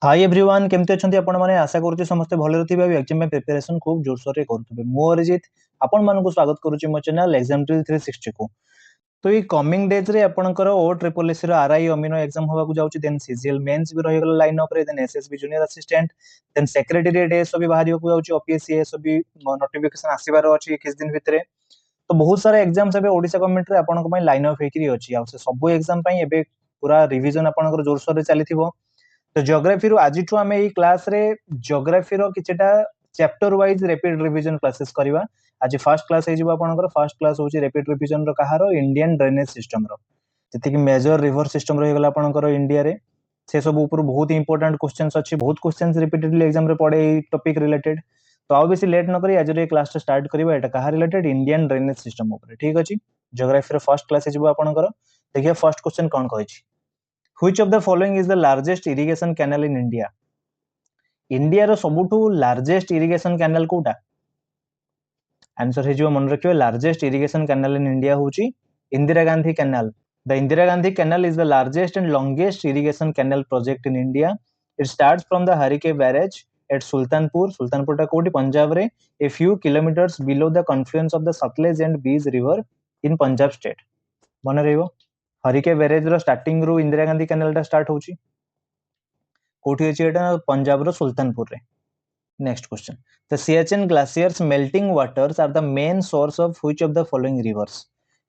Hi everyone केमते अछंती आपण माने आशा करूची समस्त भले रथिबा एग्जाम में प्रिपरेशन खूब जोरसोर रे करथबे मो अरिजित आपण मानको स्वागत करूची मो चैनल एग्जाम 360 को तो ये कमिंग डेज रे आपणकर ओ ट्रिपल एस रो आरआई अमीनो एग्जाम होबा को जाउची देन सीजीएल मेंस भी रहि गेल लाइन अप रे then SSB junior assistant then secretariat एस भी बाहरी को जाउची ओपीएससी एस भी नोटिफिकेशन आसीबार अछि किस दिन भितरे तो बहुत सारा एग्जाम्स एबे ओडिशा गवर्नमेंट रे आपनको पई लाइन अप हेकरी अछि आ से सब एग्जाम पई एबे पूरा रिवीजन आपणकर जोरसोर रे चलीथिबो तो जियोग्राफी रो आज आम ये क्लास रे जियोग्राफी रो किछटा chapter wise rapid revision classes करबा आज फर्स्ट क्लास हे जिवो आपनकर फर्स्ट क्लास होची रैपिड रिवीजन रो कहारो इंडियन ड्रेनेज सिस्टम रो जति कि मेजर रिवर सिस्टम रही गला आपनकर इंडिया रे से सब ऊपर बहुत इंपोर्टेंट क्वेश्चंस अछि बहुत क्वेश्चंस रिपीटेडली एग्जाम रे पड़े ई टॉपिक रिलेटेड तो आउ बेसी लेट न करी आज रे क्लास स्टार्ट करबा एटा कहा रिलेटेड इंडियन ड्रेनेज सिस्टम ऊपर ठीक अछि जियोग्राफी रो फर्स्ट क्लास हे जिवो आपनकर देखिए फर्स्ट क्वेश्चन कोन कहै Which of the following is the largest irrigation canal in India? India रो सबुठु लार्जेस्ट इरिगेशन कैनाल कोटा आंसर हे जो मन रखियो largest irrigation canal in India होची Indira Gandhi canal the Indira Gandhi canal is the largest and longest irrigation canal project in India it starts from the Harike barrage at Sultanpur टा कोटी पंजाब रे a few kilometres below the confluence of the Sutlej and Beas river in Punjab state मन रहइबो Harike barrage रो starting रो Indira Gandhi canal टा start होची कोठी अछि एटा पंजाब रो सुल्तानपुर रे next question the Siachen glaciers melting waters are the main source of which of the following rivers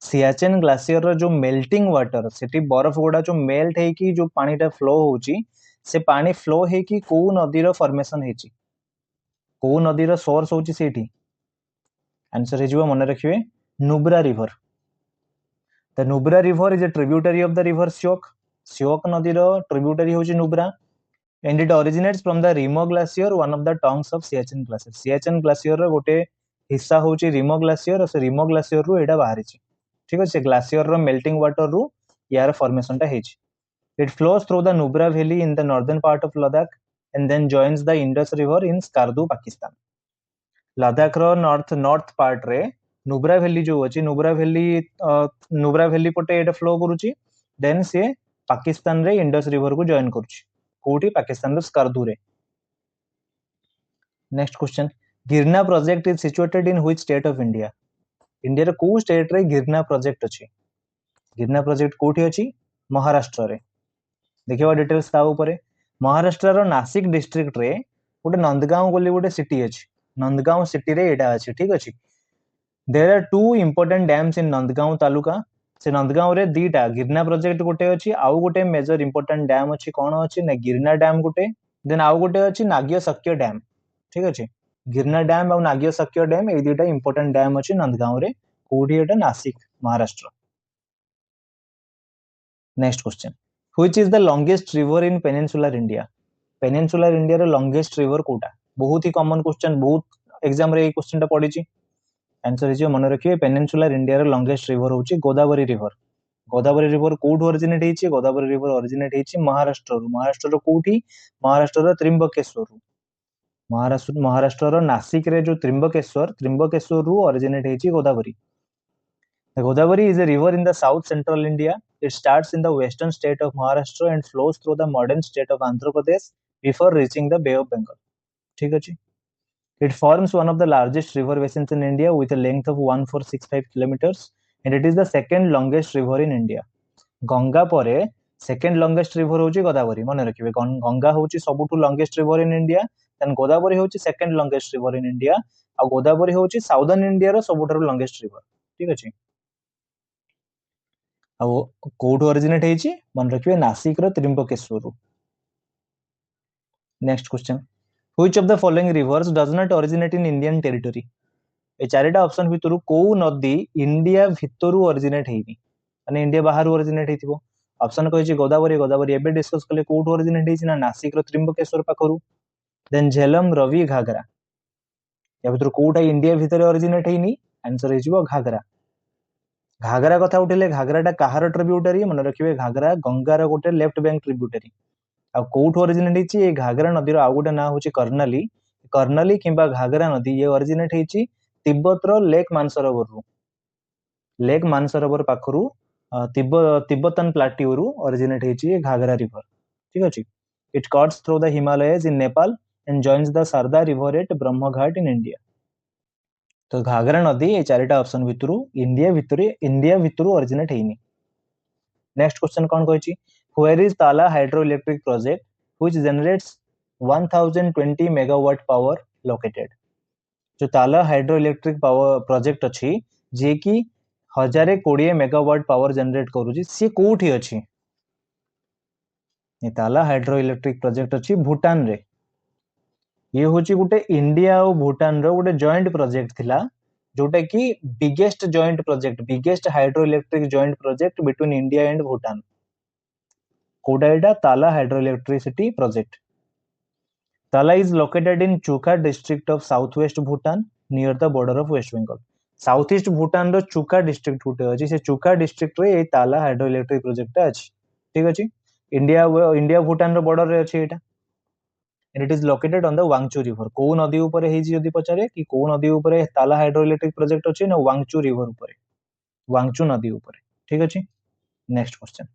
Siachen glacier रो जो मेल्टिंग वाटर सेठी बर्फ गुडा जो मेल्ट हे की जो पानी टा फ्लो होची से पानी फ्लो हे की को नदी रो फॉर्मेशन हेची को नदी रो सोर्स होची सेठी आंसर हे जिवो मन रखिबे Nubra river The Nubra River is a tributary of the river Syok. Syok नदी रो tributary होची Nubra and it originates from the Rimo Glacier, one of the tongues of Siachen Glacier. Siachen Glacier रो गोटे हिस्सा होची Rimo Glacier और से Rimo Glacier रो एडा बाहरिची ठीक अछि ग्लेशियर रो मेल्टिंग वाटर रो यार फॉर्मेशन टा हेची It flows through the Nubra Valley in the northern part of Ladakh and then joins the Indus River in Skardu, Pakistan. Ladakh रो नॉर्थ पार्ट रे नुब्रा वैली जो अछि नुब्रा वैली पटे एटा फ्लो करूची देन से पाकिस्तान रे इंडस रिवर को जॉइन करूची कोठी पाकिस्तान रो स्कर्दू रे नेक्स्ट क्वेश्चन गिरना project is situated in which state of India India रे को स्टेट रे गिरना प्रोजेक्ट अछि गिरना प्रोजेक्ट कोठी अछि महाराष्ट्र रे देखिबा डिटेल्स ता ऊपर महाराष्ट्र रो नासिक डिस्ट्रिक्ट रे गोटे नंदगांव बोली गोटे सिटी अछि नंदगांव सिटी रे एटा अछि ठीक अछि There are two important dams in Nandgaon taluka से नंदगांव रे दीटा गिरना प्रोजेक्ट गोटे अछि आउ गोटे मेजर इंपोर्टेंट डैम अछि कोन अछि ना गिरना डैम गोटे देन आउ गोटे अछि नागिय सक्य डैम ठीक अछि गिरना डैम और नागिय सक्य डैम ए दीटा इंपोर्टेंट डैम अछि नंदगांव रे कोठी एटा Nashik Maharashtra next question which is the longest river in peninsular India रे लॉन्गेस्ट रिवर कोटा बहुत ही कॉमन क्वेश्चन बहुत एग्जाम रे ए क्वेश्चन टा पडिची आंसर इज मन रखिए पेनिनसुलर इंडिया रे लॉन्गेस्ट रिवर होची गोदावरी रिवर कोठ ओरिजिनेट हेची गोदावरी रिवर ओरिजिनेट हेची महाराष्ट्र रो कोठी महाराष्ट्र रो त्रिंबकेश्वर महाराष्ट्र रो नासिक रे जो त्रिंबकेश्वर रो ओरिजिनेट हेची Godavari The Godavari is a river in the south central India. It starts in the western state of Maharashtra and flows through the modern state of Andhra Pradesh before reaching the Bay of Bengal. ठीक अछि It forms one of the largest river basins in India with a length of 1465 kilometers and it is the second longest river in India. Ganga परे second longest river होची गोदावरी मन रखिबे गंगा होची सबुठु longest river in India then Godavari होची second longest river in India आ गोदावरी होची southern India रो सबुठु longest river ठीक अछि आ कोठ ओरिजिनेट हेची मन रखिबे नासिक रो Trimbakeshwar next question Which of the following rivers does not originate in Indian territory? ए चारिटा ऑप्शन भितरु को नदी इंडिया भितरु ओरिजिनेट हेनी माने इंडिया बाहर ओरिजिनेट हेतिबो ऑप्शन कहै छै गोदावरी एबे डिस्कस कले कोठ ओरिजिनेट हेछि ना नासिक रो त्रिंबकेश्वर पाखरु देन झेलम रवि घाघरा या भितरु कोठा इंडिया भितर ओरिजिनेट हेनी आंसर हेजिबो घाघरा कथा उठिले घाघराटा काहार ट्रिब्यूटरी मन रखिबे घाघरा गंगा रो गोटे लेफ्ट बैंक ट्रिब्यूटरी आ कोठ ओरिजिनेट हेछि ए घाघरा नदी रो आ गोटे ना होछि कर्णाली किंबा घाघरा नदी ये ओरिजिनेट हेछि तिब्बत रो लेक मानसरोवर पाखरु तिब्बतन प्लाट्यू रु ओरिजिनेट हेछि घाघरा रिवर ठीक अछि It cuts through the Himalayas in Nepal and joins the Sardar River at Brahmaghat in India. तो घाघरा नदी ये चारिटा ऑप्शन भितरु इंडिया भितरु ओरिजिनेट हेनी. नेक्स्ट क्वेश्चन कौन कहछि? Where is Tala hydroelectric project which generates 1020 megawatt power located? जो ताला hydroelectric power project अछि जे कि 1020 मेगावाट पावर जनरेट करूची सी कोठी अछि? ये ताला हाइड्रोइलेक्ट्रिक प्रोजेक्ट अछि भूटान रे. ये होची गुटे इंडिया और भूटान रो गुटे जॉइंट प्रोजेक्ट थिला जोटा कि biggest hydroelectric joint project between India and Bhutan. कोडा एटा ताला hydroelectricity project. Tala is located in Chukha district of southwest Bhutan near the border of West Bengal. Southeast Bhutan रो चुका डिस्ट्रिक्ट गुटे अछि से चुका डिस्ट्रिक्ट रे ए ताला हाइड्रोइलेक्ट्रिक प्रोजेक्ट अछि. ठीक अछि. इंडिया भूटान रो बॉर्डर रे अछि एटा. And it is located on the Wangchu river. को नदी ऊपर हेजी जदी पचारे कि को नदी ऊपर ताला हाइड्रोइलेक्ट्रिक प्रोजेक्ट अछि ना वांगचू रिवर ऊपर, वांगचू नदी ऊपर. ठीक अछि. Next question.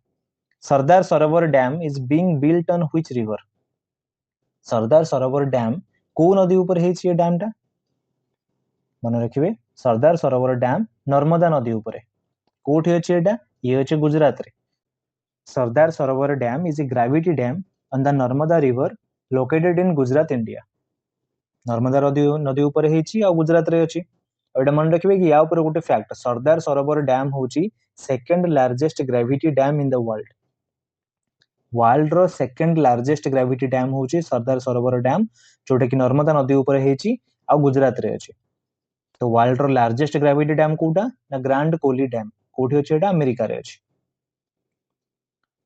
Sardar Sarovar dam is being built on which river? Sardar Sarovar dam को नदी ऊपर हेछि ये डैम टा? मन रखिबे सरदार सरोवर डैम नर्मदा नदी ऊपर. कोठी अछि एटा? ये अछि गुजरात रे. सरदार Sarovar dam is a gravity dam on the Narmada river located in Gujarat India. Narmada नदी ऊपर हेछि आ गुजरात रे अछि. एटा मन रखिबे कि या ऊपर गुटे फैक्ट सरदार सरोवर डैम होछि second largest gravity dam in the world. World रो सेकंड लार्जेस्ट ग्रेविटी डैम होची सरदार सरोवर डैम जोटा कि नर्मदा नदी ऊपर हेची आ गुजरात रे अछि. तो वर्ल्ड रो लार्जेस्ट ग्रेविटी डैम कोटा ना ग्रैंड कोली डैम कोठी अछि एटा अमेरिका रे अछि.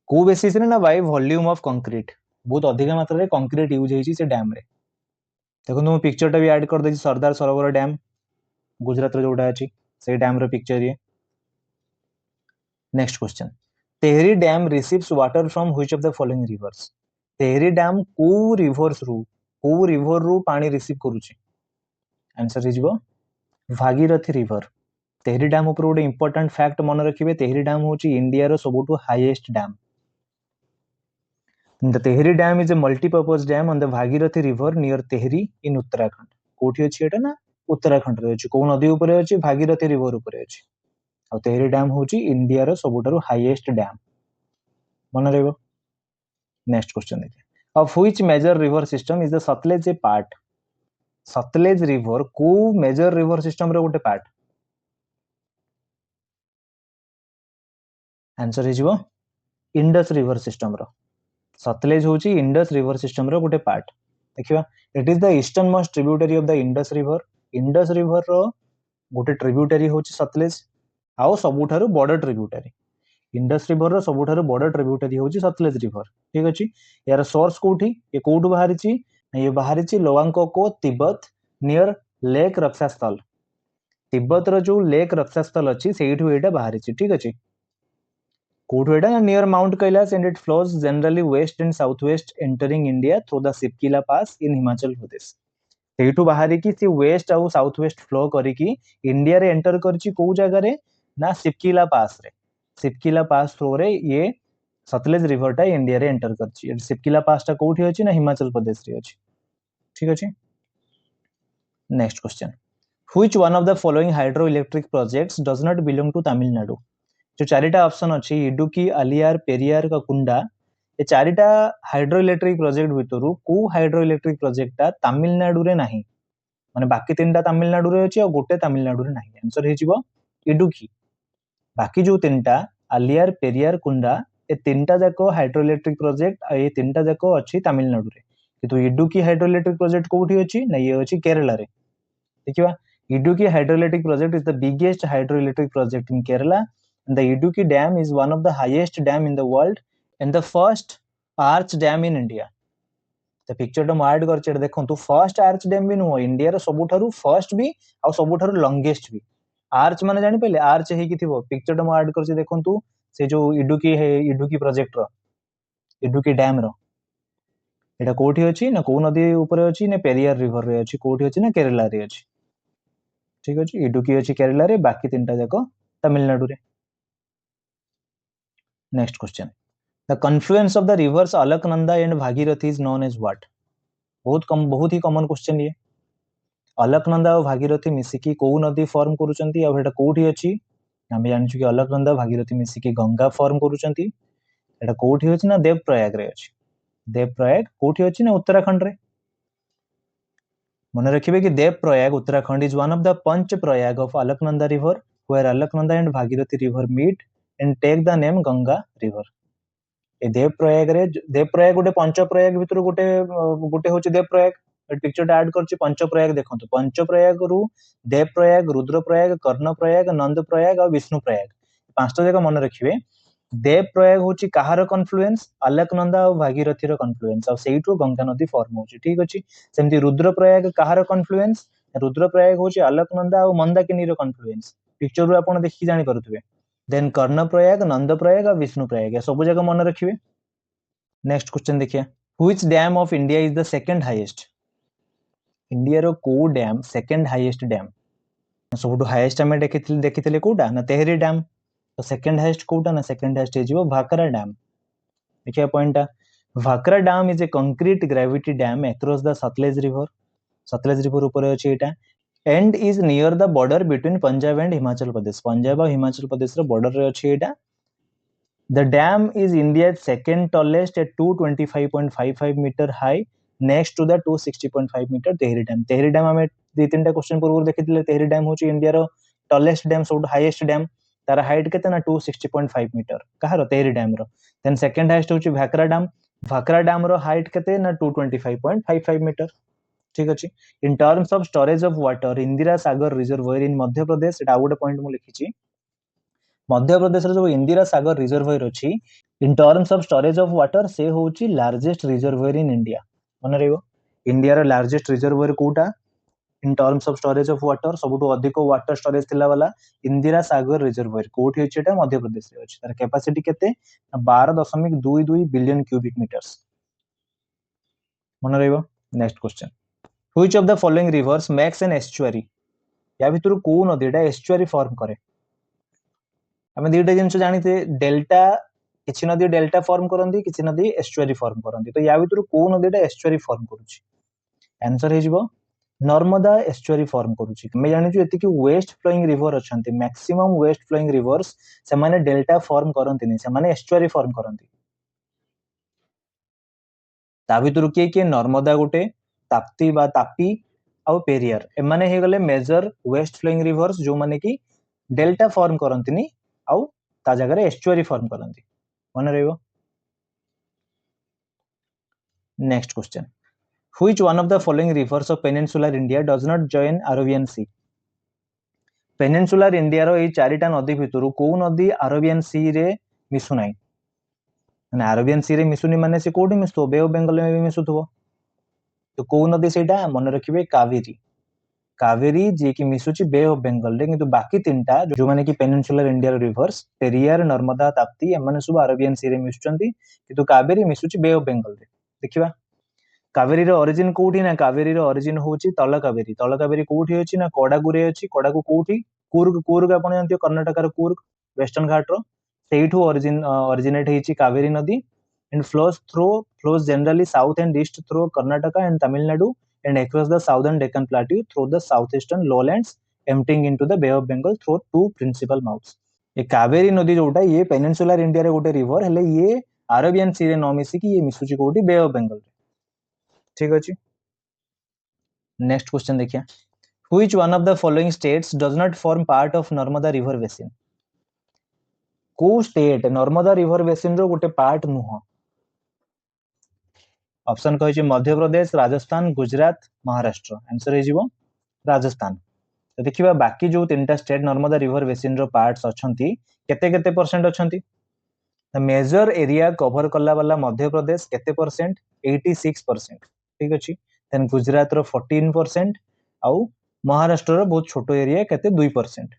को बेसिस रे ना बाय वॉल्यूम ऑफ कंक्रीट बहुत अधिक मात्रा रे कंक्रीट यूज हेची से डैम रे. देखो हम पिक्चर टा भी ऐड कर देछि सरदार सरोवर डैम गुजरात रे जोटा अछि से डैम रो पिक्चर ये. Next question. Tehri Dam receives water from which of the following rivers? Tehri Dam को river रू पानी रिसीव करूची? आंसर हिजबो भागीरथी रिवर. तेहरी डैम ऊपर गोटे इंपोर्टेंट फैक्ट मन रखिबे तेहरी डैम होची इंडिया रो सबुठु highest dam. The Tehri Dam is a multi-purpose dam on the Bhagirathi river near Tehri in Uttarakhand. कोठी अछि एटा ना उत्तराखंड रे अछि. को नदी ऊपर अछि भागीरथी रिवर ऊपर अछि. और तेहरी डैम होची इंडिया रो सबुठारु हाईएस्ट डैम. मन रहइबो. नेक्स्ट क्वेश्चन देखिए. Of which major river system is the Sutlej a part? Sutlej river को मेजर रिवर सिस्टम रो गोटे पार्ट? आंसर हिजबो इंडस रिवर सिस्टम रो. सतलेज होची इंडस रिवर सिस्टम रो गोटे पार्ट. देखिबा it is the eastern most tributary of the Indus river. Indus river रो गोटे ट्रिब्यूटरी होची सतलेज आउ सबुठारु बड़ ट्रिब्यूटरी. इंडस रिवर रो सबुठारु बड़ ट्रिब्यूटरी होची सतलेज रिवर. ठीक अछि. यार सोर्स कोठी ये कोठु बाहरिची? ये बाहरिची लोवांगको तिब्बत नियर लेक रक्षास्थल. तिब्बत रो जो लेक रक्षास्थल अछि सेठु एटा बाहरिची. ठीक अछि. कोठु एटा near mount Kailash and it flows generally waste and south west entering India through the Shipki La पास इन हिमाचल प्रदेश. सेठु बाहरी की सी वेस्ट आउ साउथ वेस्ट फ्लो करिकी इंडिया रे एंटर करची को जगह रे ना सिपकिला पास रे. सिपकिला पास थ्रू रे ये सतलेज रिवर टा इंडिया रे एंटर करची. सिपकिला पास टा कोठी अछि ना हिमाचल प्रदेश रे अछि. ठीक अछि. Next question. Which one of the following hydroelectric projects does not belong to Tamil Nadu? जो चारिटा ऑप्शन अछि इडुकी अलियार पेरियार का कुंडा ए चारिटा हाइड्रोइलेक्ट्रिक प्रोजेक्ट भितरु को हाइड्रोइलेक्ट्रिक प्रोजेक्ट ता तमिलनाडु रे नाही माने बाकी तीनटा तमिलनाडु रे अछि और गोटे तमिलनाडु रे नाही. आंसर हिजिबो इडुकी. बाकी जो तीनटा अलियार पेरियार कुंडा ए तीनटा जाको हाइड्रोइलेक्ट्रिक प्रोजेक्ट आ ए तीनटा जाको अछि तमिलनाडु रे. किंतु इडुकी हाइड्रोइलेक्ट्रिक प्रोजेक्ट कोठी अछि ना ये अछि केरला रे. देखिबा Idukki hydroelectric project is the biggest hydroelectric project in Kerala. The Idukki Dam is one of the highest dam in the world and the first arch dam in India. The picture टा mo add करछे देखंतु first arch dam भी no India रो सबुठारु first भी आ सबुठारु longest भी. Arch माने जानि पहिले आर्च हे कि थिबो. पिक्चर टा mo add करछे देखंतु से जो इडुकी प्रोजेक्ट रो इडुकी डैम रो एटा कोठी अछि ना को नदी ऊपर अछि ना पेरियार रिवर रे अछि कोठी अछि ना केरला रे अछि. ठीक अछि. इडुकी अछि केरला रे बाकी तीनटा जाको तमिलनाडु रे. Next question. The confluence of the rivers Alaknanda and Bhagirathi is known as what? बहुत ही कॉमन क्वेश्चन ये। अलकनंदा और भागीरथी मिसिकी कोउ नदी फॉर्म करूचंती आ एटा कोठी अछि? आमे जानिछु कि अलकनंदा भागीरथी मिसिकी गंगा फॉर्म करूचंती। एटा कोठी अछि ना देवप्रयाग रे अछि? देवप्रयाग कोठी अछि ना उत्तराखंड रे? मन रखिबे कि Devprayag Uttarakhand is one of the Panch Prayag of Alaknanda river where Alaknanda and Bhagirathi river meet and take the name Ganga river. ए देवप्रयाग गोटे पंच प्रयाग भितर गोटे गोटे होची देवप्रयाग। पिक्चर ऐड करछि पंचप्रयाग देखंतु। पंचप्रयाग रु देवप्रयाग, रुद्रप्रयाग, कर्णप्रयाग, नंदप्रयाग और विष्णुप्रयाग पांचटा जगह मन रखिबे। देवप्रयाग होची काहार कन्फ्लुएंस? अलकनंदा और भागीरथी रो कन्फ्लुएंस और सेइठु गंगा नदी फॉर्म होची। ठीक अछि। सेमति रुद्रप्रयाग काहार कन्फ्लुएंस? रुद्रप्रयाग होची अलकनंदा और मंदाकिनी रो कन्फ्लुएंस। पिक्चर रु आपण देखि जानि पारुथबे। देन कर्णप्रयाग, नंदप्रयाग और विष्णुप्रयाग सब जगह मन रखिबे। नेक्स्ट क्वेश्चन देखिए। Which dam of India is the second highest? India रो को डैम सेकंड हाईएस्ट डैम? सबटु हाईएस्ट हमें देखिथिले कोटा ना तेहरी डैम। तो सेकंड हाईएस्ट कोटा ना सेकंड हाईएस्ट हेजिबो भाकरा डैम। देखिए पॉइंटा, Bhakra dam is a concrete gravity dam across the Sutlej river. Sutlej river ऊपर अछि एटा and is near the border between Punjab and Himachal Pradesh. Punjab और हिमाचल प्रदेश रो बॉर्डर रे अछि एटा। The dam is India's second tallest at 225.55 meter high next to the 260.5 meter Tehri Dam. Tehri Dam हमें दो तीन टा क्वेश्चन पूर्व देखिथिले। Tehri Dam होची इंडिया रो टॉलेस्ट डैम सब हाईएस्ट डैम। तार हाइट केते ना 260.5 मीटर। कहारो तेहरी डैम रो। देन सेकंड हाईएस्ट होची भाकरा डैम। भाकरा डैम रो हाइट केते ना 225.55 मीटर। ठीक अछि। In terms of storage of water Indira Sagar reservoir in Madhya Pradesh एटा आउट पॉइंट मु लिखिची। मध्य प्रदेश रे जो इंदिरा सागर रिजर्वोयर अछि in terms of storage of water से होची लार्जेस्ट रिजर्वोयर इन इंडिया। मन रहइबो इंडिया रो लार्जेस्ट रिजर्वोयर कोटा in terms of storage of water सबटु अधिक वाटर स्टोरेज थिला वाला इंदिरा सागर रिजर्वोयर कोठी अछि एटा मध्य प्रदेश रे अछि। तार कैपेसिटी केते 12.22 बिलियन क्यूबिक मीटर्स। मन रहइबो। Next question. Which of the following rivers makes an estuary? या भितरु को नदीटा एस्चुअरी फॉर्म करे? हमें दुईटा जिनस जानी डेल्टा किसी नदी डेल्टा फॉर्म करती किसी नदी एस्चुअरी फॉर्म करती। तो या भितर को नदीटा एस्चुअरी फॉर्म करुछि? आंसर हेजिबो नर्मदा एस्चुअरी फॉर्म करुछि। मैं जानिछु एतिकी वेस्ट फ्लोइंग रिवर अछंती मैक्सिमम वेस्ट फ्लोइंग रिवर्स से माने डेल्टा फॉर्म करंती से माने एस्चुअरी फॉर्म करंती। ता भितर किए नर्मदा गोटे, ताप्ती बा तापी आउ पेरियार एमाने हे गले मेजर वेस्ट फ्लोइंग रिवर्स जो माने की डेल्टा फॉर्म करंतीनी आउ ता जगह एस्चुअरी फॉर्म करंती। मन रहइबो। Next question. Which one of the following rivers of peninsular India does not join Arabian sea? Peninsular India रो ए चारिटा नदी भितरु को नदी अरेबियन सी रे मिसु नाही। माने अरेबियन सी रे मिसुनी माने से कोठी मिसतो बे ऑफ बंगाल में भी मिसुथबो। तो को नदी सेटा मन रखिबे कावेरी। कावेरी जे कि मिसुची बे ऑफ बंगाल रे किंतु बाकी तीनटा जो माने कि peninsular India rivers Periyar, Narmada, Tapti एमाने सब अरेबियन सी रे मिसुचंती किंतु कावेरी मिसुची बे ऑफ बंगाल रे। देखिबा कावेरी रो ओरिजिन कोठी ना कावेरी रो ओरिजिन होची तलकावेरी। तलकावेरी कोठी अछि ना कोडागु रे अछि। कोडागु कोठी कूर्ग। कूर्ग आपण जानथियो कर्नाटक रो कूर्ग वेस्टर्न घाट रो सेइठु ओरिजिनेट हेची कावेरी नदी and flows generally south and east through Karnataka and Tamil Nadu and across the southern Deccan Plateau through the southeastern lowlands emptying into the Bay of Bengal through two principal mouths. ये कावेरी नदी जोटा ये peninsular India रे गोटे river हेले ये Arabian sea रे न मिसी कि ये मिसुची कोठी बे ऑफ बंगाल रे। ठीक अछि। नेक्स्ट क्वेश्चन देखिए। Which one of the following states does not form part of Narmada river basin? को स्टेट नर्मदा रिवर बेसिन रो गोटे पार्ट नुह? ऑप्शन कहिछि मध्य प्रदेश, राजस्थान, गुजरात, महाराष्ट्र। आंसर हेजिबो राजस्थान। तो देखिबा बाकी जो तीनटा स्टेट नर्मदा रिवर बेसिन रो पार्ट्स अछंती केते केते परसेंट अछंती? द मेजर एरिया कवर कला वाला मध्य प्रदेश केते परसेंट? 86%। ठीक अछि। देन गुजरात रो 14% आउ महाराष्ट्र रो बहुत छोटो एरिया केते 2%।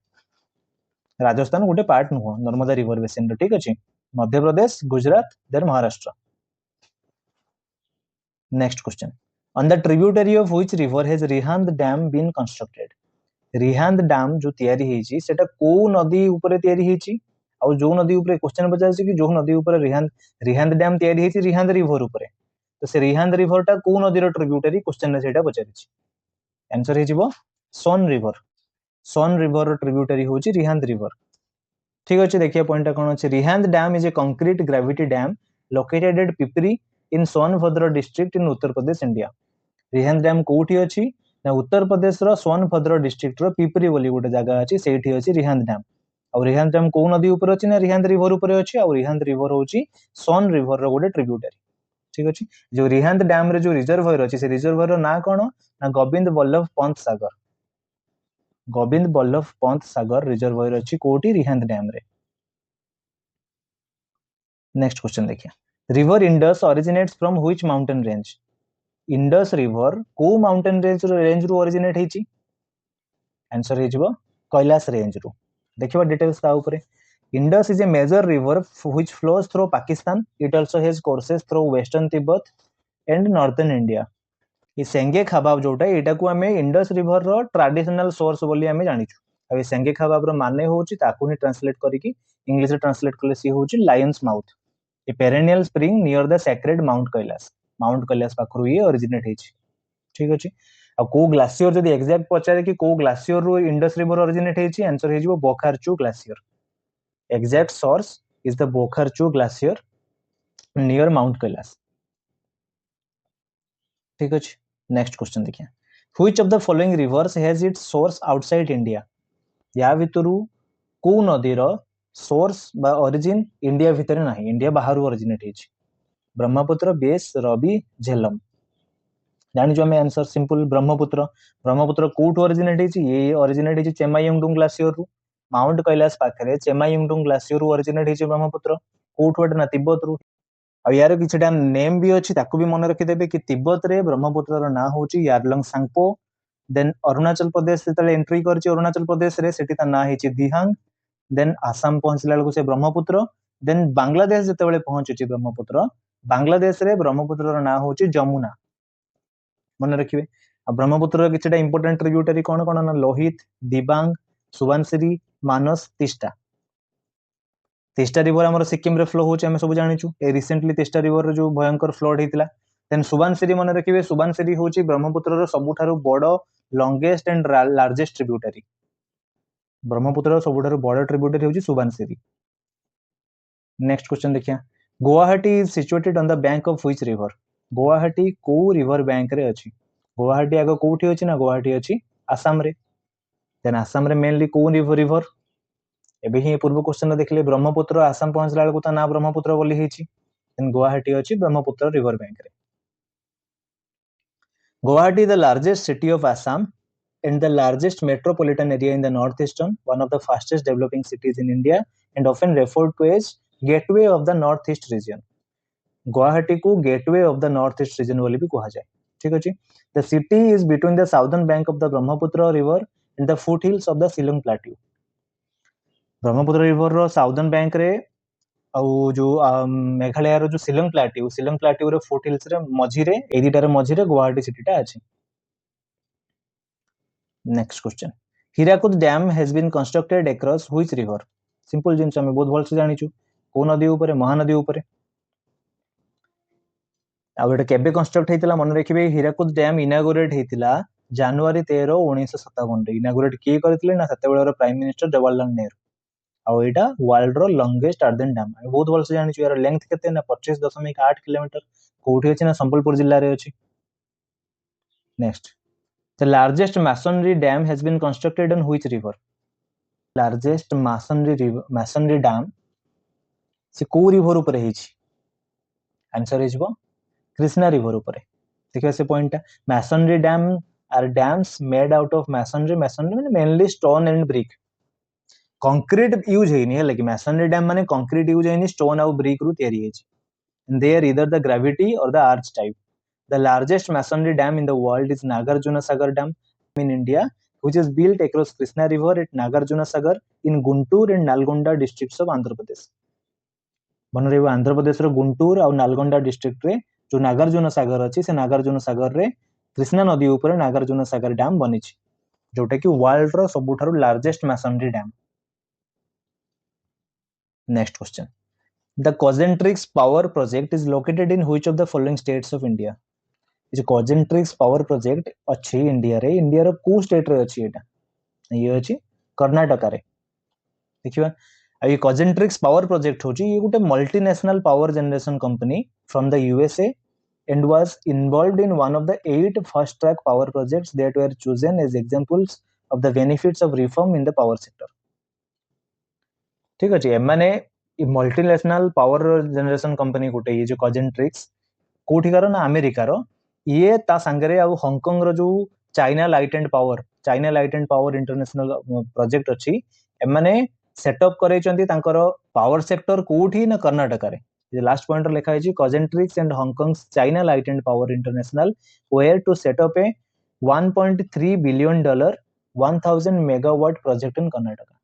राजस्थान गोटे पार्ट नुह नर्मदा रिवर बेसिन रो। ठीक अछि। Madhya Pradesh, Gujarat, then Maharashtra. Next question. On the tributary of which river has Rihand Dam been constructed? Rihand dam जो तैयारी हेची सेटा को नदी ऊपर तैयारी हेची? ଆଉ जो नदी ऊपर क्वेश्चन पचार कि जो नदी ऊपर रिहांद डैम तैयारी होती रिहांद रिवर ऊपर तो से रिहांद रिवर टा को नदीर ट्रिब्यूटरी क्वेश्चन रे सेटा पचारिछि आंसर हे सोन रिवर ट्रिब्यूटरी होची रिहांद रिवर ठीक अच्छे देखिए पॉइंट कौन अच्छे Rihand dam is a concrete gravity dam located at Pipri in Sonbhadra district in Uttar Pradesh India Rihand dam कोठी अछि ना उत्तर प्रदेश रो सोनभद्र डिस्ट्रिक्ट रो पिपरी बोली गोटे जगह अछि सेठी अछि रिहांद डैम और रिहांद डैम को नदी ऊपर अछि ना रिहांद रिवर ऊपर अछि और रिहांद रिवर होची सोन रिवर रो गोटे ट्रिब्यूटरी ठीक अछि जो रिहांद डैम रे जो रिजर्वायर अछि से रिजर्वायर रो ना कोन ना गोविंद बल्लभ पंत सागर रिजर्वायर अछि कोठी रिहांद डैम रे नेक्स्ट क्वेश्चन देखिए river Indus originates from which mountain range Indus river को माउंटेन रेंज रु ओरिजिनेट हेची आंसर हे जिवो कैलाश रेंज रु देखिबा डिटेल्स ता ऊपर Indus is a major river which flows through Pakistan it also has courses through western Tibet and northern India ये सेंगे खाबाब जोटा एटा को हमें इंडस रिवर रो ट्रेडिशनल सोर्स बोली हमें जानिछु अब सेंगे खाबाब रो माने होची ताकू ही ट्रांसलेट करिकी इंग्लिश रे ट्रांसलेट करले सी होची lion's mouth a perennial spring near the sacred mount Kailash पाखरु ये ओरिजिनेट हेची ठीक अछि अब को ग्लेशियर जदी एग्जैक्ट पचारे कि को ग्लेशियर रो इंडस रिवर ओरिजिनेट हेची आंसर हे जिवो Bokharchu glacier exact source is the Bokharchu glacier near mount Kailash ठीक अछि नेक्स्ट क्वेश्चन देखिए which of the following rivers has its source outside India या भितरु को नदीर सोर्स बा ओरिजिन इंडिया भितर नाही इंडिया बाहर ओरिजिनेट हेछि ब्रह्मपुत्र बेस रवि झेलम जानि जो हमें आंसर सिंपल ब्रह्मपुत्र कोठ ओरिजिनेट हेछि ये ओरिजिनेट हेछि चेमायुंगडुंग ग्लेशियर रु माउंट कैलाश पाखरे चेमायुंगडुंग ग्लेशियर रु ओरिजिनेट हेछि ब्रह्मपुत्र कोठ वड ना तिब्बत रु आ यार किछटा नेम भी अछि ताकू भी मन रखि देबे कि तिब्बत रे ब्रह्मपुत्र रो ना होची यारलंग सांगपो देन अरुणाचल प्रदेश से एंट्री करछि अरुणाचल प्रदेश रे सेठी ता ना हेछि दिहांग देन आसाम पहुंचला से ब्रह्मपुत्र देन बांग्लादेश जेतेबेले पहुंचछि ब्रह्मपुत्र बांग्लादेश रे ब्रह्मपुत्र रो ना होची जमुना मन रखिबे आ ब्रह्मपुत्र रो किछटा इंपोर्टेंट ट्रिब्यूटरी कोन कोन ना लोहित दिबांग सुबनसिरी मानस तिस्टा रिवर हमर सिक्किम रे फ्लो होचे हम सब जानिछु ए रिसेंटली तिस्टा रिवर जो भयंकर फ्लड हेतिला देन सुबनसिरी मन रखिबे सुबनसिरी होची ब्रह्मपुत्र रो सबुठारु बडो longest and largest tributary Brahmaputra रो सबुठारु बडो ट्रिब्यूटरी होची सुबनसिरी नेक्स्ट क्वेश्चन देखिया Guwahati is situated on the bank of which river Guwahati को रिवर बैंक रे अछि गुवाहाटी आगो कोठी अछि ना गुवाहाटी अछि आसाम रे देन आसाम रे मेनली को रिवर एबे ही पूर्व क्वेश्चन देखले ब्रह्मपुत्र आसाम पहुंचला बेलकु ता ना ब्रह्मपुत्र बोली हेछि देन गुवाहाटी अछि ब्रह्मपुत्र रिवर बैंक रे Guwahati is the largest city of Assam and the largest metropolitan area in the northeastern, one of the fastest developing cities in India, and often referred to as gateway of the northeast region. Guwahati को gateway of the northeast region बोली भी कहा जाए ठीक अछि the city is between the southern bank of the Brahmaputra river and the foothills of the Shillong plateau. Brahmaputra river रो southern bank रे ଆଉ जो मेघालय रो जो शिलंग प्लाट्यू रो फुटहिल्स रे मझी रे ए दिटार मझी रे गुवाहाटी सिटीटा अछि next question Hirakud dam has been constructed across which river simple जिंस हम बहुत भल से जानिछु को नदी ऊपर महानदी ऊपर आ एटा केबे कंस्ट्रक्ट हेतिला मन रखिबे हीराकुद डैम इनागोरेट हेतिला जनवरी 13 1957 रे इनागोरेट के करथिले ना सतेबेलर प्राइम मिनिस्टर जवाहरलाल नेहरू आ एटा वर्ल्ड रो लॉन्गेस्ट अर्दन डैम हम बहुत भल से जानिछु यार लेंथ केते ना 25.8 किलोमीटर कोठी अछि ना संबलपुर जिल्ला रे अछि next The largest masonry dam has been constructed on which river? Largest masonry dam से को रिवर ऊपर हेछि आंसर हेजबो कृष्णा रिवर ऊपर देखिए से point masonry dam are dams made out of masonry माने mainly stone and brick concrete use हेनी है लेकिन masonry dam माने कंक्रीट यूज हेनी स्टोन और ब्रिक रु तयारी हेछि and they are either the gravity or the arch type. The largest masonry dam in the world is Nagarjuna Sagar Dam in India, which is built across Krishna River at Nagarjuna Sagar in Guntur and Nalgonda districts of Andhra Pradesh. मन रे आंध्र प्रदेश रो गुंटूर और Nalgonda district रे जो नागार्जुन सागर अछि से नागार्जुन सागर रे कृष्णा नदी ऊपर नागार्जुन सागर डैम बनिछि जोटा कि वर्ल्ड रो सबुठारु largest masonry dam next question, the Cogentrix power project is located in which of the following states of India? जो कॉजेंट्रिक्स पावर प्रोजेक्ट अच्छी इंडिया रे, इंडिया रो को स्टेट रे अच्छी एटा? ये अच्छी कर्नाटक रे। देखिबा आ ये कॉजेंट्रिक्स पावर प्रोजेक्ट होची ये गुटे multinational power generation company from the USA and was involved in one of the 8 fast track power projects that were chosen as examples of the benefits of reform in the power sector. ठीक अछि एमाने multinational power generation company गुटे ये जो कॉजेंट्रिक्स कोठिकार ना America रो ये ता संगरे आ Hong Kong रो जो China light and power international project अछि एमाने सेटअप करे चंती तांकर पावर सेक्टर कोठी ना कर्नाटक रे। The last point लिखा है Cogentrix and Hong Kong's China Light and Power International were to set up a $1.3 billion 1000 megawatt project in Karnataka.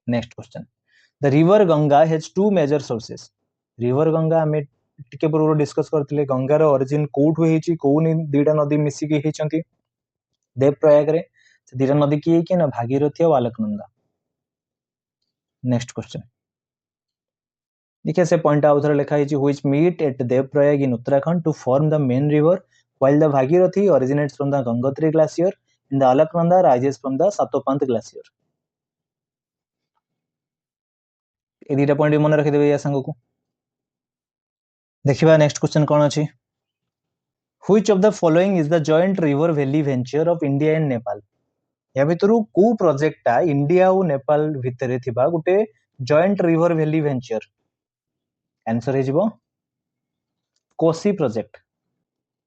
Next question, the river Ganga has two major sources. River Ganga हमें टिके पूर्व discuss करथिले गंगा रो origin कोठ होई छि को दीटा नदी मिसी के हेचंती देवप्रयाग रे से दीटा नदी की कि ना भागीरथी और अलकनंदा। नेक्स्ट क्वेश्चन देखिए से पॉइंट आउट लिखा है which meet at Devprayag in Uttarakhand to form the main river while the Bhagirathi originates from the Gangotri glacier and the Alaknanda rises from the Satopanth glacier. ए दीटा पॉइंट मन रखि देबे या संग को। देखिबा नेक्स्ट क्वेश्चन कोन अछि, which of the following is the joint river valley venture of India and Nepal? या भितरु को प्रोजेक्टटा इंडिया और नेपाल भितरे थिबा गुटे joint river valley venture? Answer हे जिवो कोसी प्रोजेक्ट।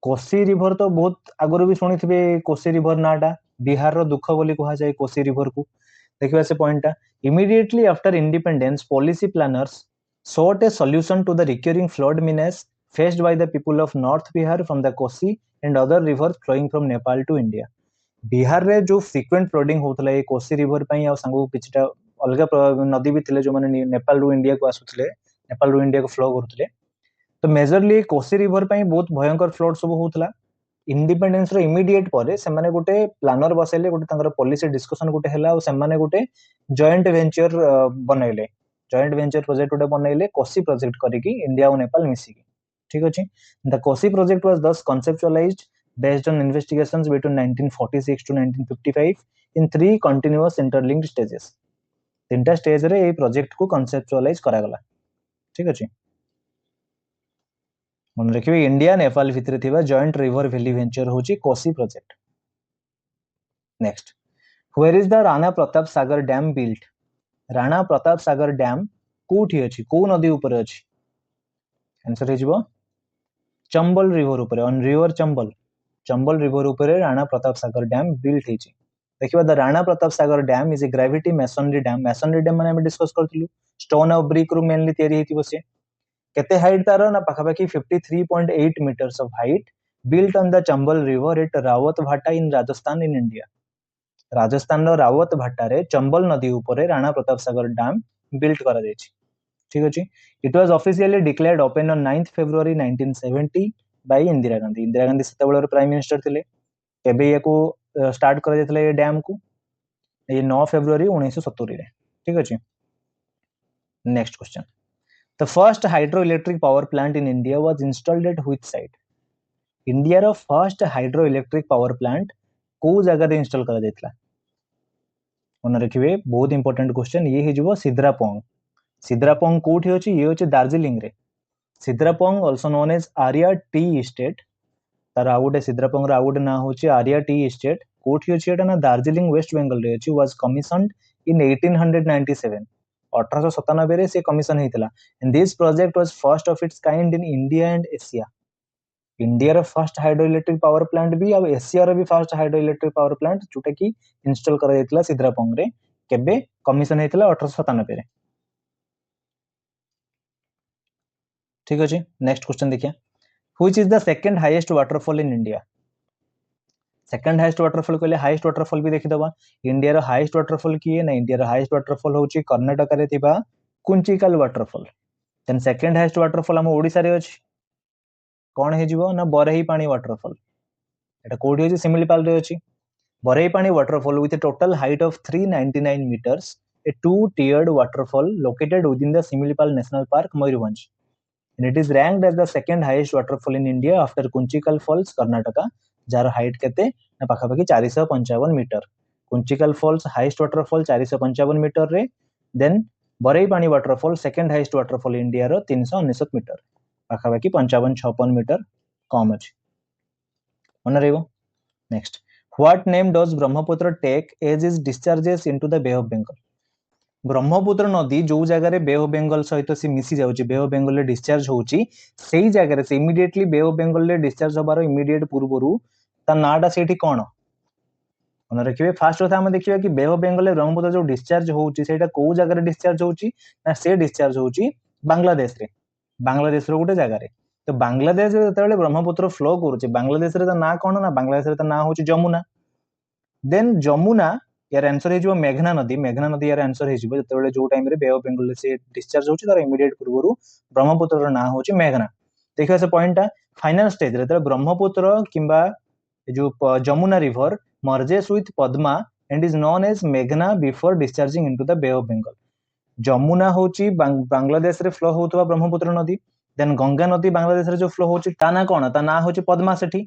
कोसी रिवर तो बहुत आगुरी भी शुणी थे कोसी रिवर नाटा बिहार रो दुख बोली कहा जाए कोसी रिवर को। देखिबा से पॉइंटटा immediately after independence policy planners sought a solution to the recurring flood menace faced by the people of North Bihar from the Kosi and other rivers flowing from Nepal to India. Bihar रे जो frequent flooding होतला ए Kosi river पई आ संगो किछटा अलगा नदी भी थिले जो माने नेपाल रो इंडिया को आसुतले नेपाल रो इंडिया को फ्लो करतले तो मेजरली कोसी रिवर पई बहुत भयंकर फ्लड सब होतला। इंडिपेंडेंस रो इमीडिएट परे से माने गोटे प्लानर बसेले गोटे तांकर पॉलिसी डिस्कशन गोटे हला और से माने गोटे जॉइंट वेंचर बनैले जॉइंट वेंचर प्रोजेक्ट गोटे बनैले कोसी प्रोजेक्ट करिकी इंडिया और नेपाल मिसिकी। ठीक अछि द कोसी प्रोजेक्ट वाज दस conceptualized based on investigations between 1946 to 1955 in 3 continuous interlinked stages. तीनटा स्टेज रे ए प्रोजेक्ट को conceptualize करा गला। ठीक अछि मन रखिबे इंडिया नेपाल भितरे थिबा जॉइंट रिवर वैली वेंचर होची Kosi project. Next, where is the Rana Pratap Sagar dam built? Rana Pratap Sagar dam कोठी अछि को नदी ऊपर अछि? आंसर हे जिवो चंबल रिवर ऊपर ऑन रिवर चंबल रिवर ऊपर राणा प्रताप सागर डैम बिल्ट हेची। देखिबा the Rana Pratap Sagar dam is a gravity masonry dam माने हम डिस्कस करथिलु स्टोन और ब्रिक रू मेनली तयारी हेतिबो से केते हाइट तारो ना पाखापाखी 53.8 meters of height built on the Chambal River at Rawat Bhatta in Rajasthan in India. Rajasthan रो रावत भाटा रे चंबल नदी ऊपर राणा प्रताप सागर डैम बिल्ट करा जायछि। ठीक अछि it was officially declared open on 9th February 1970 by Indira Gandhi सेतेबेलर प्राइम मिनिस्टर थिले। केबे याको स्टार्ट करा जायतले ए डैम को ये 9 February 1970 रे। ठीक अछि next question, the first hydroelectric power plant in India was installed at which site? India रो फर्स्ट हाइड्रोइलेक्ट्रिक पावर प्लांट को जगह रे इंस्टॉल करा जायतला? मन रखिबे बहुत इंपोर्टेंट क्वेश्चन ये हे जबो सिद्रापोंग कोठी होची ये होची दार्जिलिंग रे। Sidrapong also known as Arya tea estate तार आउटे सिद्रापोंग रा आउटे ना होची आर्या टी एस्टेट कोठी होची एटा ना दार्जिलिंग वेस्ट बेंगल रे होची वाज कमिशन्ड इन 1897 1897 रे से कमिशन हेतला and this project was first of its kind in India and Asia. India रो फर्स्ट हाइड्रोइलेक्ट्रिक पावर प्लांट भी और एशिया रो भी फर्स्ट हाइड्रोइलेक्ट्रिक पावर प्लांट जोटा की इंस्टॉल करा जायतला सिद्रापोंग रे केबे कमिशन हेतला 1897 रे। ठीक अछि नेक्स्ट क्वेश्चन देखिया which is the second highest waterfall in India? Second highest waterfall कहले हाईएस्ट वाटरफॉल भी देखि दबा इंडिया रो हाईएस्ट वाटरफॉल की है ना इंडिया रो हाईएस्ट वाटरफॉल होची कर्नाटक रे थिबा Kunchikal waterfall. Then second highest waterfall हम ओडिसा रे अछि कोन हे जिवो ना बरही पानी वाटरफॉल एटा कोडी होची सिमिलीपाल रे अछि बरही पानी waterfall with A total height of 399 meters a two-tiered waterfall located within the Similipal National Park, Mayurbhanj. And it is ranked as the second highest waterfall in India after Kunchikal Falls, Karnataka, जार height केते ना पाखापाखि 455 metre. Kunchikal falls highest waterfall 455 metre रे, then Barehipani waterfall second highest waterfall India रो 399 metre, पाखापाखि 55-56 metre कम अछि. मन रहइबो. Next, what name does Brahmaputra take as is discharges into the bay of Bengal. Brahmaputra नदी जो जगह बे ऑफ बंगाल सहित से मिसी जाउची, बे ऑफ बंगाल रे डिस्चार्ज होउची, सेही जगह से इमीडिएटली बे ऑफ बंगाल रे डिस्चार्ज होबार इमीडिएट पूर्वरु ता नाडा सेठी कोन मन रखिबे. फास्ट कथा हम देखिबा कि बे ऑफ बंगाल रे ब्रह्मपुत्र जो डिस्चार्ज होउची सेटा को जगह रे डिस्चार्ज होउची ना, से डिस्चार्ज होउची बांग्लादेश रे, बांग्लादेश रो गुटे जगह रे. तो बांग्लादेश रे जतबेले ब्रह्मपुत्र फ्लो करूची, बांग्लादेश रे ता ना कोन ना, बांग्लादेश रे ता ना होउची जमुना. देन जमुना यार आंसर हेजिबो मेघना नदी. मेघना नदी यार आंसर हेजिबो जतबेले जो टाइम रे बे ऑफ बंगाल से डिस्चार्ज होउची तार इमीडिएट पूर्वरु ब्रह्मपुत्र रो ना होउची मेघना. देखिबा से पॉइंटटा फाइनल स्टेज रे तबे ब्रह्मपुत्र किंबा जो Jamuna river merges with Padma and is known as Meghna before discharging into the Bay of Bengal. Jamuna होची बांग्लादेश रे फ्लो होतबा ब्रह्मपुत्र नदी, देन गंगा नदी बांग्लादेश रे जो फ्लो होची ता ना कोन, ता ना होची पद्मा सेठी.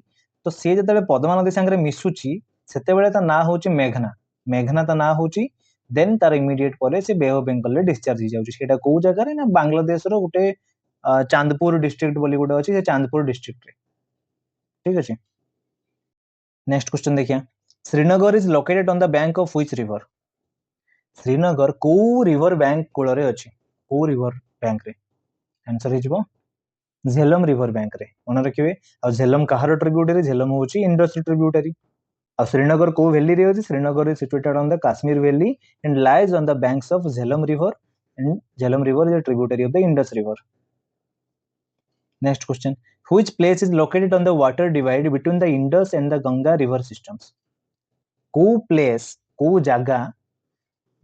तो से जतबे पद्मा नदी संगे मिसुची सेते बेले ता ना होची मेघना, मेघना ता ना होची, देन तार इमीडिएट परे से बे ऑफ बंगाल रे डिस्चार्ज हो जाउची. सेटा को जगह रे ना, बांग्लादेश रो गुटे चांदपुर डिस्ट्रिक्ट बोली गुटे अछि, से चांदपुर डिस्ट्रिक्ट रे. ठीक अछि. नेक्स्ट क्वेश्चन देखिया. Srinagar is located on the bank of which river. Srinagar को रिवर बैंक कूल रे अछि, को रिवर बैंक रे. आंसर हिजबो झेलम रिवर बैंक रे. मन रखिबे. आ झेलम कहार ट्रिब्यूटरी, झेलम होची इंडस ट्रिब्यूटरी. आ श्रीनगर को वैली रे अछि, Srinagar is situated on the Kashmir valley and lies on the banks of Jhelum river, and Jhelum river is a tributary of the Indus river. Next question, which place is located on the water divide between the Indus and the Ganga river systems. को place, को जगह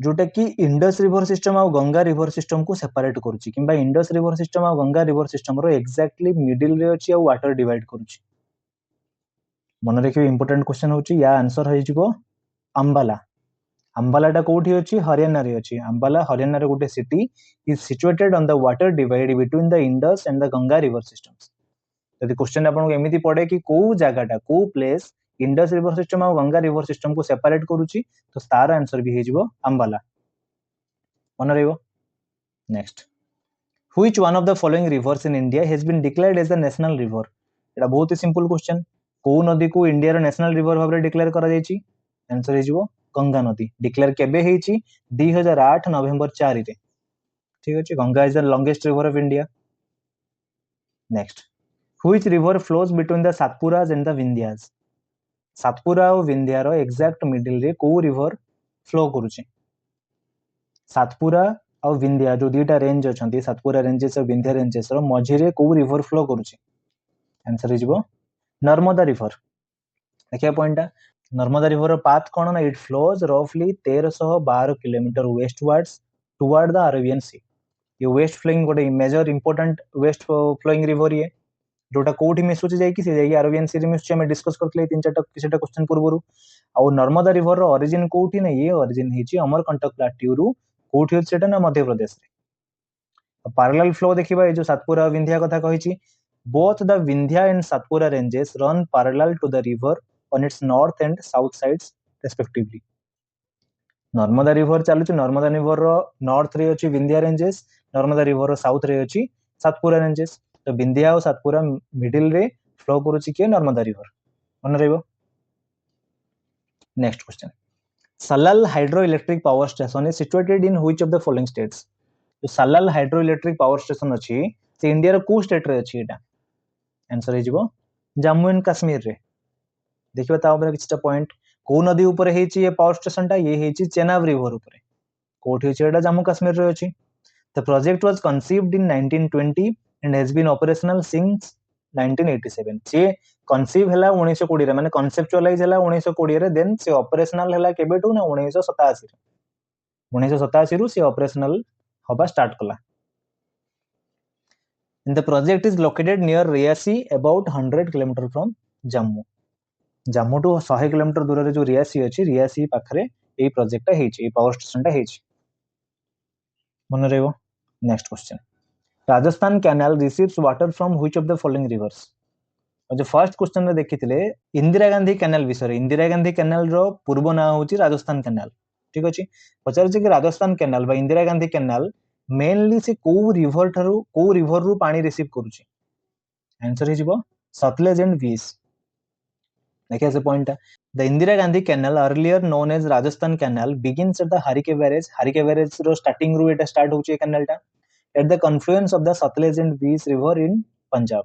जोटा कि Indus river system और Ganga river system को separate करूची, किंबा Indus river system और गंगा रिवर सिस्टम रो एक्जेक्टली मिडिल रे अछि और वाटर डिवाइड करूची. मन रखियो इंपोर्टेंट क्वेश्चन होची. या आंसर है जिवो अंबाला. अंबालाटा कोठी अछि, हरियाणा रे अछि. अंबाला हरियाणा रे गुटे city is situated on the water divide between the Indus and the Ganga river systems. यदि क्वेश्चन आपन को एमिति पड़े कि को जगहटा, को प्लेस इंडस रिवर सिस्टम और गंगा रिवर सिस्टम को सेपरेट करूची, तो तार आंसर भी हेजिबो अंबाला. मन रहइबो. Next, which one of the following rivers in India has been declared as the national river. एटा बहुत ही सिंपल क्वेश्चन. को नदी को इंडिया रो नेशनल रिवर भाबरे डिक्लेयर करा जायछि. आंसर हेजिबो गंगा नदी. डिक्लेयर केबे हेछि? 2008 नवंबर 4 रे. ठीक अछि. Ganga is the longest river of India. Next, which river flows between the Satpuras and the Vindhyas. Satpura और विंध्या रो एक्जेक्ट मिडिल रे को रिवर फ्लो करूची. सातपुरा और विंध्या जो दुईटा रेंज अछंती, सातपुरा रेंजेस और विंध्या रेंजेस रो मझी रे को रिवर फ्लो करूची. आंसर हिजबो नर्मदा रिवर. देखिया पॉइंटटा, नर्मदा रिवर रो पाथ कोन ना, इट फ्लोज रफली 1312 kilometre westwards toward the Arabian sea. ये वेस्ट फ्लोइंग गोटे major important west flowing river ये, जोटा कोठी मिसुची जायकी से जायकी अरेबियन सी रे मिसुची. हम डिस्कस करथले 3-4टा किछटा क्वेश्चन पूर्वरु. आ नर्मदा रिवर रो ओरिजिन कोठी ना, ये ओरिजिन हेची अमरकंटक प्लाट्यू रु. कोठी होची सेटा ना, मध्य प्रदेश रे. पैरेलल फ्लो देखिबा, ए जो सातपुरा विंध्या कथा कहिची, both the Vindhya and Satpura ranges run parallel to the river on its north and south sides respectively. Narmada river चालुची, नर्मदा रिवर रो नॉर्थ रे अछि विंध्या रेंजेस, नर्मदा रिवर रो साउथ रे अछि सातपुरा रेंजेस. तो विंध्या और सातपुरा मिडिल रे फ्लो करूची के नर्मदा रिवर. मन रहइबो. Next question, Salal hydro electric power station is situated in which of the following states. जो Salal hydro electric power station अछि से इंडिया रो को स्टेट रे अछि एटा. आंसर हिजबो जम्मू एंड कश्मीर रे. देखिबा ता ऊपर किछटा पॉइंट. को नदी ऊपर हेची ये पावर स्टेशन टा, ये हेची चेनाब रिवर ऊपर. कोठी हेची एटा जम्मू कश्मीर रे अछि. The project was conceived in 1920 and has been operational since 1987. से कंसीव हला 1920 रे, माने कॉन्सेप्चुअलाइज हला 1920 रे, देन से ऑपरेशनल हला केबेटू ना 1987 रे. 1987 रु से ऑपरेशनल होबा स्टार्ट कला. And the project is located near Riyasi, about 100 km from Jammu. Jammu टू 100 किलोमीटर दूर रे जो रियासी अछि, रियासी पाखरे ए प्रोजेक्ट हेछि, ए पावर स्टेशन टा हेछि. मन रहिबो next question Rajasthan canal receives water from which of the following rivers जो फर्स्ट क्वेश्चन रे देखिथिले इंदिरा गांधी कैनाल विषय इंदिरा गांधी कैनाल रो पूर्व नाम होची राजस्थान कैनाल ठीक अछि पचार कि राजस्थान कैनाल बा इंदिरा गांधी कैनाल मेनली से को रिवर रु पानी रिसीव करूची आंसर हिजिबो सतलेज एंड वीस देखिए से point the Indira Gandhi canal earlier known as Rajasthan canal begins at the Harike barrage रो स्टार्टिंग रु एटा स्टार्ट होची कैनाल टा at the confluence of the Sutlej and Beas river in Punjab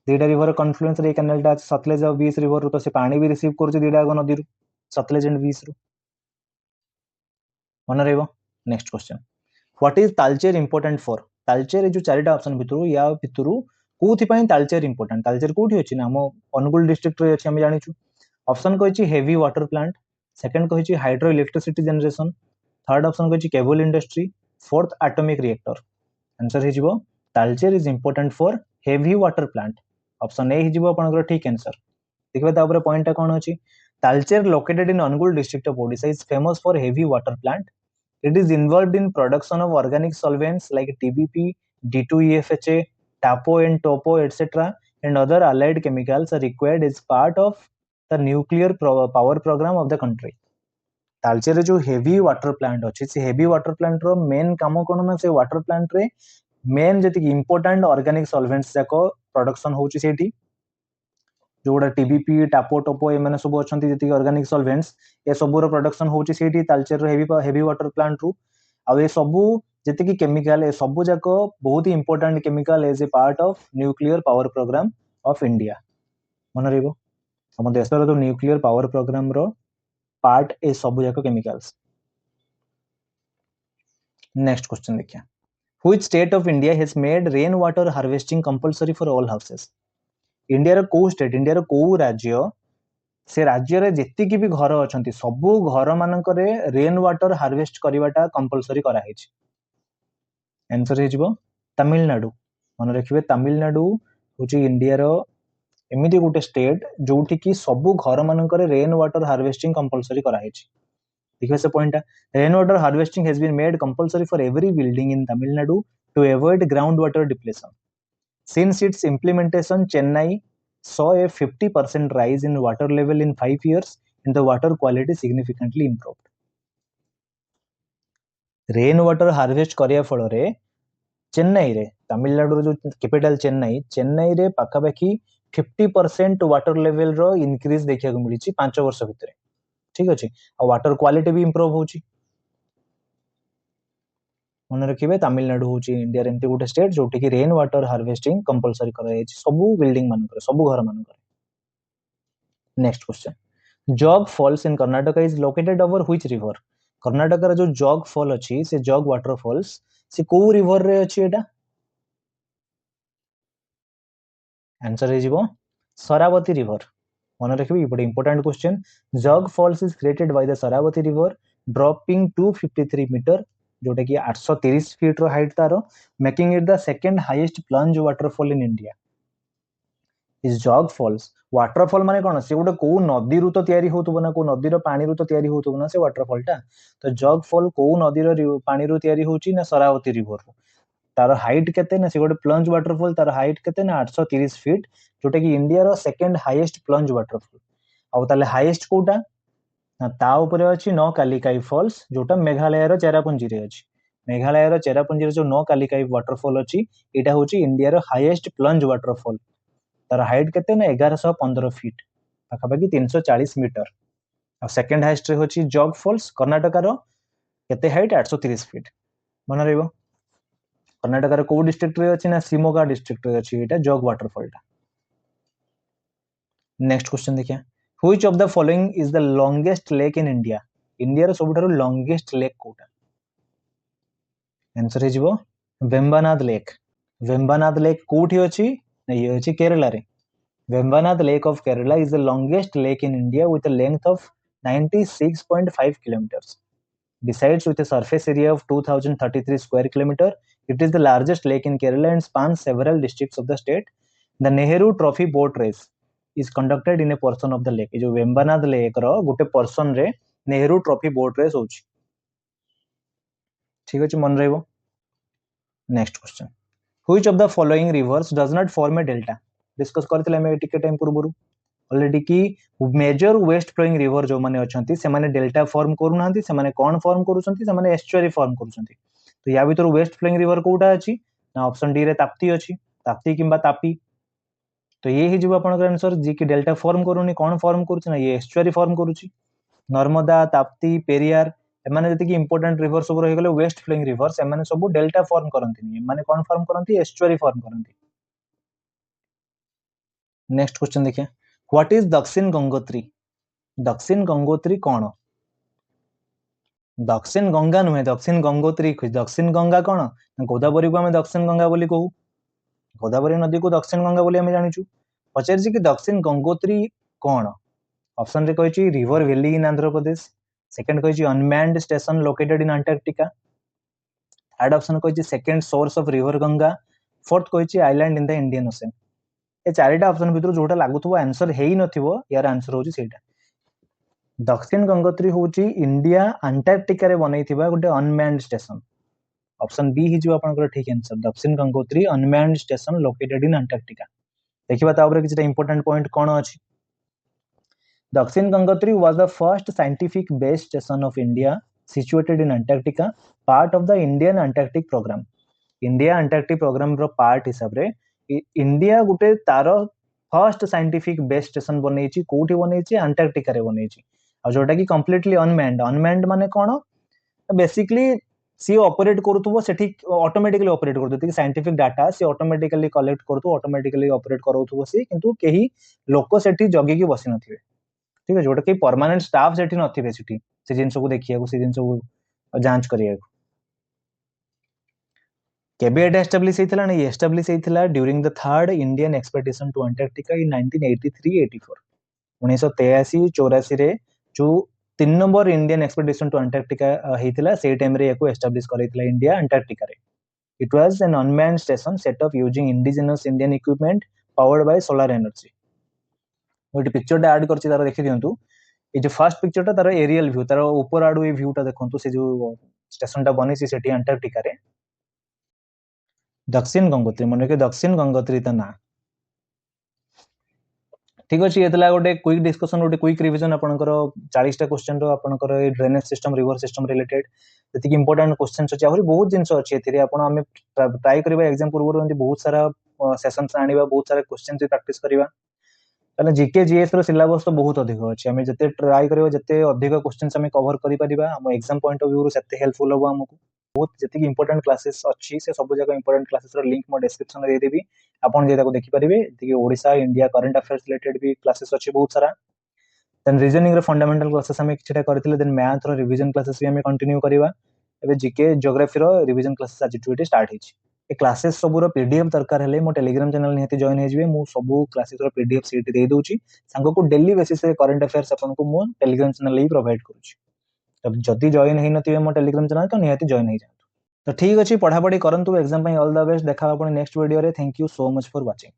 दीटा रिवर कन्फ्लुएंस रे कैनाल टा सतलेज और वीस रिवर रु तो से पानी भी रिसीव करूची दीटा गो नदी रु सतलेज एंड वीस रु मन रहइबो next question what is Talcher important for Talcher जो चारिटा ऑप्शन भितरु या भितरु कोथि पई तालचेर इंपोर्टेंट तालचेर कोठी अछि ना हम अनुगुल डिस्ट्रिक्ट रे अछि हम जानिछु ऑप्शन कहिछि हेवी वाटर प्लांट सेकंड कहिछि hydro electricity generation third option कहिछि cable industry fourth atomic reactor answer हिजिबो Talcher is important for heavy water plant option A हिजिबो आपनकर ठीक आंसर देखबे ता ऊपर पॉइंट कोन अछि Talcher located in Anugul district of Odisha is famous for heavy water plant it is involved in production of organic solvents like TBP, D2EFHA, TAPO and TOPO, etc. and other allied chemicals are required as part of the nuclear power program of the country. Talcher जो heavy water plant अच्छी से heavy water plant रो main काम कोन ना से water plant रे main जति important organic solvents जाको production होची सेठी जोड़ा टीबीपी टापो टोपो ए माने सब अछंती जति ऑर्गेनिक सॉल्वेंट्स ए सबुर प्रोडक्शन होची सेठी तालचेर हेवी वाटर प्लांट रु आ ए सबु जति की केमिकल ए सबु जाको बहुत ही important chemical as a part of nuclear power programme of India मन रहइबो हम देशर तो न्यूक्लियर पावर प्रोग्राम रो पार्ट ए सबु जाको केमिकल्स नेक्स्ट क्वेश्चन देखिया which state of India has made rain water harvesting compulsory for all houses India रो को स्टेट इंडिया रो को राज्य से राज्य रे जेति की भी घर अछंती सबु घर मानक रे रेन वाटर हार्वेस्ट करिवाटा कंपलसरी करा हेछि आंसर हिजबो तमिलनाडु मन रखिबे तमिलनाडु होची इंडिया रो एमिति गुटे स्टेट जोठी की सबु घर मानक रे रेन वाटर हार्वेस्टिंग कंपलसरी करा हेछि देखिए से point rain water harvesting has been made compulsory for every building in Tamil Nadu to avoid ground water depletion since its implementation chennai saw a 50% rise in water level in 5 years and the water quality significantly improved rain water harvest करिया फल रे चेन्नई रे तमिलनाडु जो capital Chennai रे पाखापाखी 50% water level रो increase देखिया को मिली 5 वर्ष भितर ठीक अछि आ वाटर क्वालिटी भी इंप्रूव होची मन रखिबे तमिलनाडु होची इंडिया रे एमती गुटे स्टेट जोठी की रेन वाटर हार्वेस्टिंग कंपलसरी करा जायछि सबु बिल्डिंग मान करे सबु घर मान करे next question Jog falls in Karnataka is located over which river Karnataka रा जो जॉग फॉल अछि से जॉग वाटरफॉल्स से को रिवर रे अछि एटा आंसर हे जिवो शरावती रिवर मन रखिबे बड़ी important question Jog falls is created by the Sharavati river dropping 253 metre जोटा कि 830 फीट रो हाइट तारो making it the second highest plunge waterfall in India is Jog falls waterfall माने कोन से गोटे को नदी रु तो तयारी होतबो ना को नदी रो पानी रु तो तयारी होतबो ना से वाटरफॉल टा तो जॉग फॉल को नदी रो पानी रु तयारी होची ना शरावती रिवर रो तार हाइट केते ना से गोटे प्लंज वाटरफॉल तार हाइट केते ना 830 फीट जोटा कि इंडिया रो सेकंड हाईएस्ट प्लंज वाटरफॉल आ ताले हाईएस्ट कोटा ना ता ऊपर अछि नो कालिकाई फॉल्स जोटा मेघालय रो चेरापुंजी रे अछि मेघालय रो चेरापुंजी रे जो नो कालिकाई वाटरफॉल अछि एटा होछि इंडिया रो हाईएस्ट प्लंज वाटरफॉल तार हाइट केते ना 1115 फीट पाखापाखि 340 मीटर आ सेकंड हाईएस्ट रे होछि जॉग फॉल्स कर्नाटक रो केते हाइट 830 फीट मन रहइबो कर्नाटक रो को डिस्ट्रिक्ट रे अछि ना शिमोगा डिस्ट्रिक्ट रे अछि एटा जॉग वाटरफॉल टा नेक्स्ट क्वेश्चन देखिया Which of the following is the longest lake in India? India रो सबठारो longest lake कोटा आंसर हे जिवो वेम्बानाद लेक वेम्बानाद लेक कोठी अछि ना ये अछि केरला रे Vembanad lake of Kerala is the longest lake in India with a length of 96.5 kilometers besides with a surface area of 2033 square kilometer it is the largest lake in Kerala and spans several districts of the state the Nehru trophy boat race is conducted in a portion of the lake जो Vembanad lake रो गुटे person रे Nehru trophy boat race होची ठीक अछि मन रहइबो next question which of the following rivers does not form a delta discuss करथिले हम टिके टाइम पूर्वरु ऑलरेडी की मेजर वेस्ट फ्लोइंग रिवर जो माने अछंती से माने डेल्टा फॉर्म करू नांती से माने कोन फॉर्म करूछंती से माने एस्चुअरी फॉर्म करूछंती तो या भीतर वेस्ट फ्लोइंग रिवर कोटा अछि ना ऑप्शन डी रे ताप्ती अछि ताप्ती किंबा तापी तो ये ही जो आपन आंसर जी की डेल्टा फॉर्म करूनी कोन फॉर्म करूछ ना ये एस्चुअरी फॉर्म करूची नर्मदा ताप्ती पेरियार एमाने जति की इंपोर्टेंट रिवर सब रहि गेले वेस्ट फ्लोइंग रिवर्स एमाने सब डेल्टा फॉर्म करंती माने कोन फॉर्म करंती एस्चुअरी फॉर्म करंती नेक्स्ट क्वेश्चन देखिए व्हाट इज दक्षिण गंगोत्री कौन दक्षिण गंगा नुहे दक्षिण गंगोत्री दक्षिण गंगा कौन गोदावरी को आम दक्षिण गंगा बोली कहू गोदावरी नदी को दक्षिण गंगा बोली आम जानिछु पचारि कि दक्षिण गंगोत्री कौन ऑप्शन रे कहिछि river valley in Andhra Pradesh second कहिछि unmanned station located in Antarctica third option कहिछि second source of river Ganga fourth कहिछि island in the Indian ocean ए चारिटा ऑप्शन भितर जोटा लागुथबो आंसर हेई नथिबो यार आंसर होछि सेटा दक्षिण गंगोत्री होछि इंडिया अंटार्कटिका रे बनैथिबा गोटे अनमैन्ड स्टेशन ऑप्शन बी ही जो आपनकर ठीक answer Dakshin Gangotri unmanned station located in Antarctica देखिबा ता ऊपर किछटा इंपोर्टेंट पॉइंट कोन अछि Dakshin Gangotri was the first scientific base station of India situated in Antarctica part of the Indian Antarctic programme India Antarctic programme रो पार्ट हिसाब रे इंडिया गुटे तार फर्स्ट साइंटिफिक बेस स्टेशन बनैछि कोठी बनैछि अंटार्कटिका रे बनैछि आ जोटा की कंप्लीटली अनमैन्ड माने कोन बेसिकली सी ऑपरेट करूथबो सेठी ऑटोमेटिकली ऑपरेट करथबो साइंटिफिक डाटा सी ऑटोमेटिकली कलेक्ट करथबो ऑटोमेटिकली ऑपरेट करथबो सी किंतु केही लोक सेठी जगी की बसी नथिबे ठीक है जोटा की परमानेंट स्टाफ सेठी नथिबे सेठी से जिंस को देखिया को से जिंस को जांच करिया को केबे एटा एस्टैब्लिश हेतिला नै एस्टैब्लिश हेतिला during the third Indian expedition to Antarctica in 1983-84 1983 84 रे जो 3 number Indian expedition to Antarctica हेतिला से टाइम रे एको एस्टैब्लिश करैतिला इंडिया अंटार्कटिका रे it was an unmanned station set up using indigenous Indian equipment powered by solar energy ओटी picture टा ऐड करछि तार देखि दियंतु ए जो फर्स्ट पिक्चर टा तार एरियल व्यू तार ऊपर आडू ए व्यू टा देखंतु से जो स्टेशन टा बनिछि सेठी अंटार्कटिका रे दक्षिण गंगोत्री मन के दक्षिण गंगोत्री ता ना ठीक अछि एतला गोटे क्विक डिस्कशन गोटे क्विक रिवीजन आपनकर 40 टा क्वेश्चन रो आपनकर ए drainage system river system related जति कि इंपोर्टेंट क्वेश्चंस अछि आहुरी बहुत जिंस अछि एथिरे आपण हमें ट्राई करबा एग्जाम पूर्व रंती बहुत सारा सेशंस आनिबा बहुत सारा क्वेश्चन प्रैक्टिस करबा तने जीके जीएस रो सिलेबस तो बहुत अधिक अछि हमें जते ट्राई करबा जते अधिक क्वेश्चंस हमें कवर करि परिबा हम एग्जाम पॉइंट ऑफ व्यू रो सेते हेल्पफुल होबा हमको बहुत जति कि इंपोर्टेंट क्लासेस अछि से सब जगह इंपोर्टेंट क्लासेस रो लिंक मो डिस्क्रिप्शन रे दे देबी आपण जे ताको देखि परिबे जति Odisha India current affairs related भी क्लासेस अछि बहुत सारा देन रीजनिंग रो फंडामेंटल क्लासेस हमें किछटा करथिले देन मैथ रो रिवीजन क्लासेस भी हमें कंटिन्यू करबा एबे जीके ज्योग्राफी रो रिवीजन क्लासेस आज टुडे स्टार्ट हिची ए क्लासेस सब रो पीडीएफ दरकार हेले मो टेलीग्राम चैनल निहति जॉइन हे जिवे मु सब क्लासेस रो पीडीएफ सीट दे दोची सांगो को डेली बेसिस रे करंट अफेयर्स आपन को मु टेलीग्राम चैनल ही प्रोवाइड करूची तब जदी जॉइन हे नथिबे मो टेलीग्राम चैनल तो निहति जॉइन हे जातु तो ठीक अछि पढा पढी करंतु एग्जाम पई ऑल द बेस्ट देखा आपण नेक्स्ट वीडियो रे thank you so much for watching